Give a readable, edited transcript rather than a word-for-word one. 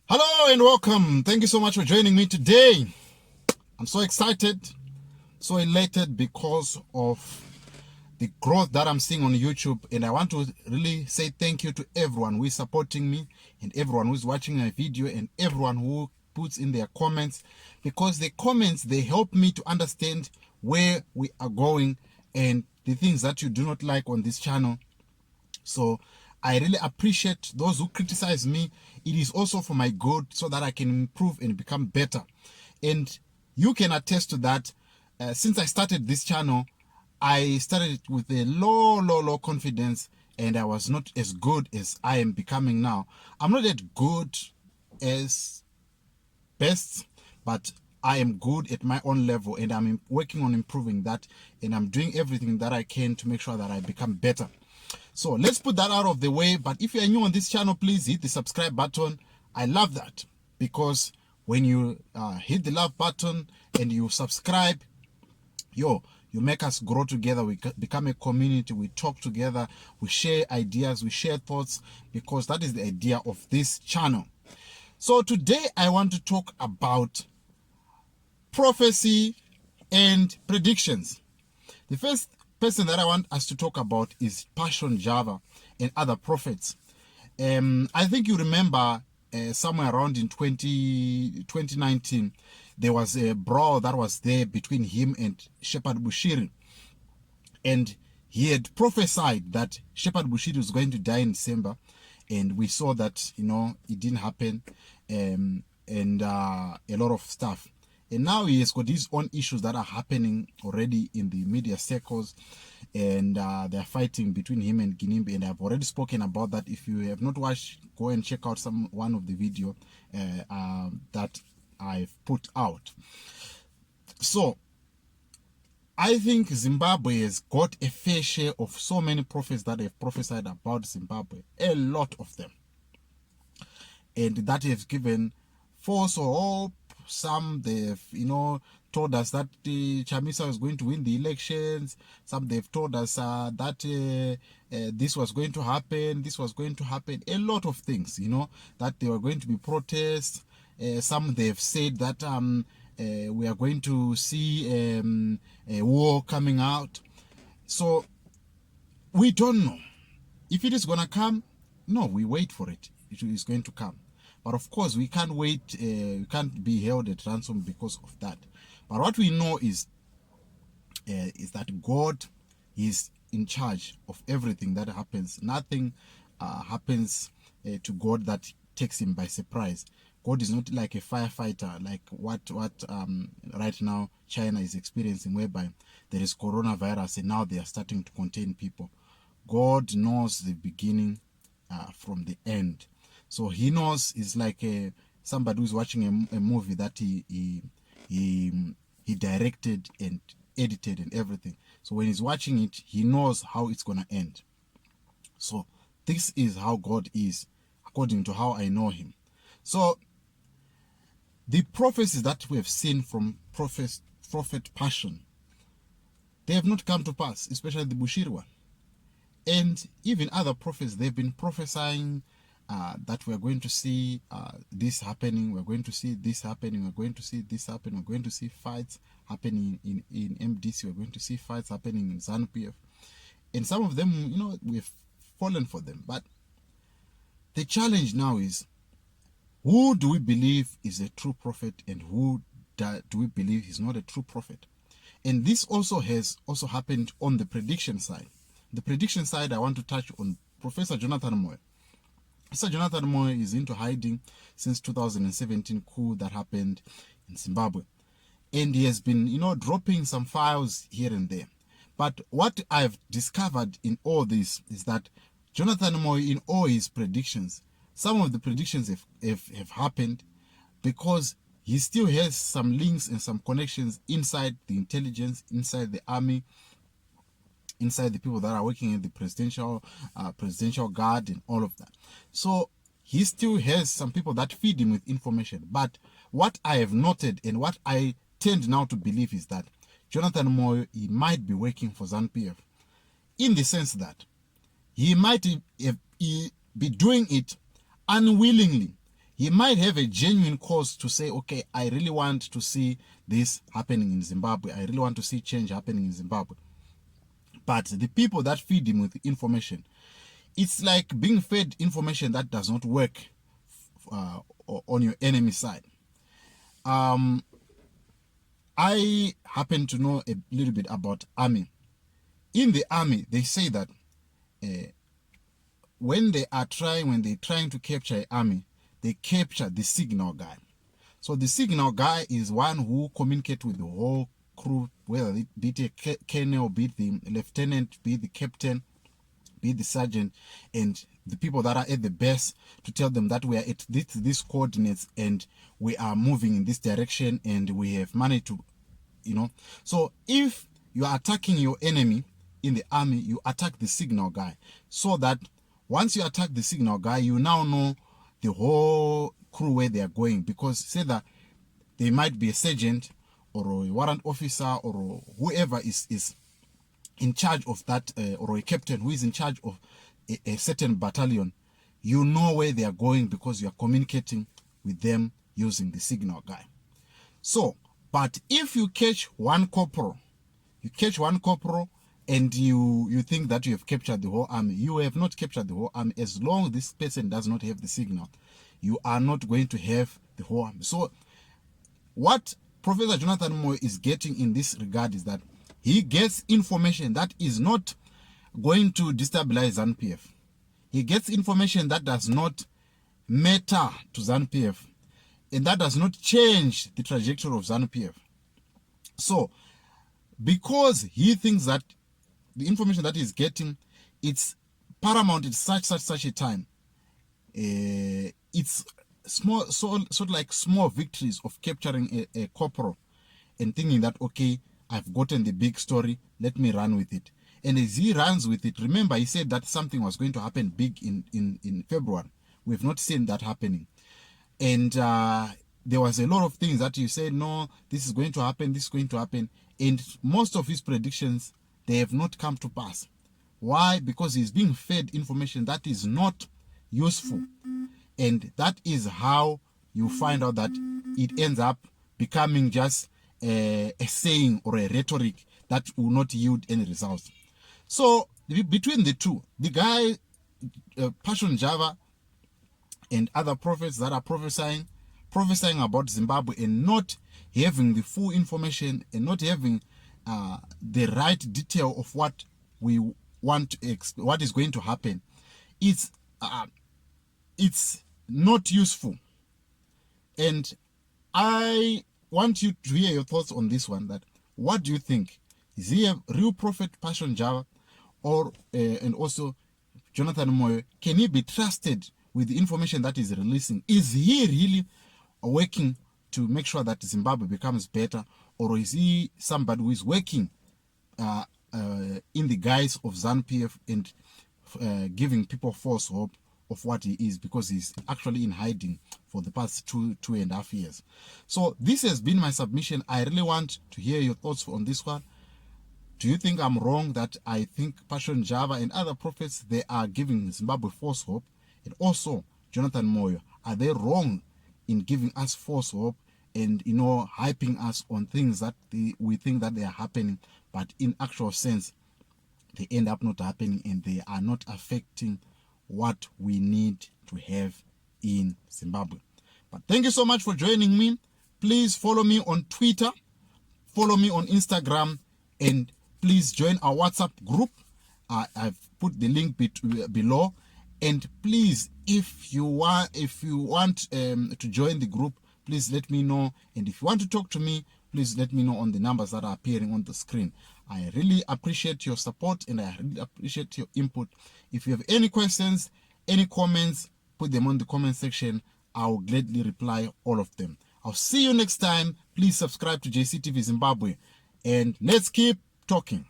Hello and welcome. Thank you so much for joining me today. I'm so excited, so elated because of the growth that I'm seeing on YouTube. And I want to really say thank you to everyone who is supporting me and everyone who is watching my video and everyone who puts in their comments, because the comments, they help me to understand where we are going and the things that you do not like on this channel. So I really appreciate those who criticize me. It is also for my good so that I can improve and become better. And you can attest to that. Since I started this channel, I started with a low confidence, and I was not as good as I am becoming now. I'm not as good as best, but I am good at my own level, and I'm working on improving that, and I'm doing everything that I can to make sure that I become better. So let's put that out of the way. But if you're new on this channel, please hit the subscribe button. I love that, because when you hit the love button and you subscribe, you make us grow together. We become a community. We talk together. We share ideas. We share thoughts, because that is the idea of this channel. So today I want to talk about prophecy and predictions. The first person that I want us to talk about is Passion Java and other prophets. I think you remember somewhere around in 2019, there was a brawl that was there between him and Shepherd Bushiri. And he had prophesied that Shepherd Bushiri was going to die in December. And we saw that, it didn't happen, and a lot of stuff. And now he has got his own issues that are happening already in the media circles, and they're fighting between him and Ginimbi. And I've already spoken about that. If you have not watched, go and check out one of the video that I've put out. So I think Zimbabwe has got a fair share of so many prophets that have prophesied about Zimbabwe, a lot of them, and that have given false hope. Some they've told us that Chamisa was going to win the elections. Some they've told us that this was going to happen, this was going to happen, a lot of things, that there were going to be protests. Some they've said that we are going to see a war coming out. So we don't know if it is going to come. No, we wait for it. It is going to come. But of course, we can't wait. We can't be held at ransom because of that. But what we know is that God is in charge of everything that happens. Nothing happens to God that takes him by surprise. God is not like a firefighter, like what right now China is experiencing, whereby there is coronavirus and now they are starting to contain people. God knows the beginning from the end. So he knows. It's like somebody who's watching a movie that he directed and edited and everything. So when he's watching it, he knows how it's going to end. So this is how God is, according to how I know him. So the prophecies that we have seen from Prophet Passion, they have not come to pass, especially the Bushiri one. And even other prophets, they've been prophesying that we're going to see this happening, we're going to see this happening, we're going to see this happen, we're going to see fights happening in MDC, we're going to see fights happening in ZANU-PF. And some of them, we've fallen for them. But the challenge now is, who do we believe is a true prophet and who do we believe is not a true prophet? And this also has happened on the prediction side. The prediction side, I want to touch on Professor Jonathan Moyo. Professor Jonathan Moyo is into hiding since 2017 coup that happened in Zimbabwe. And he has been, dropping some files here and there. But what I've discovered in all this is that Jonathan Moyo, in all his predictions, some of the predictions have happened because he still has some links and some connections inside the intelligence, inside the army, inside the people that are working in the presidential guard and all of that. So he still has some people that feed him with information. But what I have noted and what I tend now to believe is that Jonathan Moyo, he might be working for ZANU-PF, in the sense that he might be doing it unwillingly. he might have a genuine cause to say, okay, I really want to see this happening in Zimbabwe. I really want to see change happening in Zimbabwe. But the people that feed him with information, it's like being fed information that does not work on your enemy side. I happen to know a little bit about army. In the army, they say that when they're trying to capture an army, they capture the signal guy. So the signal guy is one who communicates with the whole crew, whether it be the colonel, be it the lieutenant, be it the captain, be it the sergeant, and the people that are at the base, to tell them that we are at these coordinates and we are moving in this direction and we have managed to, So if you are attacking your enemy in the army, you attack the signal guy, so that once you attack the signal guy, you now know the whole crew where they are going, because say that they might be a sergeant or a warrant officer or whoever is in charge of that, or a captain who is in charge of a certain battalion, you know where they are going because you are communicating with them using the signal guy. So, but if you catch one corporal, and you think that you have captured the whole army, you have not captured the whole army. As long as this person does not have the signal, you are not going to have the whole army. So what Professor Jonathan Moyo is getting in this regard is that he gets information that is not going to destabilize ZANU-PF. He gets information that does not matter to ZANU-PF, and that does not change the trajectory of ZANU-PF. So, because he thinks that the information that he's getting, it's paramount at such a time, it's small, sort of like small victories of capturing a corporal and thinking that, okay, I've gotten the big story, let me run with it. And as he runs with it, remember he said that something was going to happen big in February. We've not seen that happening. And there was a lot of things that you said, no, this is going to happen, this is going to happen. And most of his predictions, they have not come to pass. Why? Because he's being fed information that is not useful. And that is how you find out that it ends up becoming just a saying or a rhetoric that will not yield any results. So between the two, the guy, Passion Java, and other prophets that are prophesying about Zimbabwe and not having the full information and not having the right detail of what we want to what is going to happen, it's not useful. And I want you to hear your thoughts on this one. That what do you think? Is he a real prophet, Passion Java, or and also Jonathan Moyo? Can he be trusted with the information that he's releasing? Is he really working to make sure that Zimbabwe becomes better, or is he somebody who is working in the guise of ZANU-PF and giving people false hope of what he is, because he's actually in hiding for the past two and a half years? So this has been my submission. I really want to hear your thoughts on this one. Do you think I'm wrong that I think Passion Java and other prophets, they are giving Zimbabwe false hope? And also Jonathan Moyo, are they wrong in giving us false hope and hyping us on things that we think that they are happening, but in actual sense they end up not happening and they are not affecting what we need to have in Zimbabwe? But thank you so much for joining me. Please follow me on Twitter, follow me on Instagram, and please join our WhatsApp group. I've put the link below. And please, if you want to join the group, please let me know. And if you want to talk to me, please let me know on the numbers that are appearing on the screen. I really appreciate your support and I really appreciate your input. If you have any questions, any comments, put them on the comment section. I'll gladly reply all of them. I'll see you next time. Please subscribe to JCTV Zimbabwe and let's keep talking.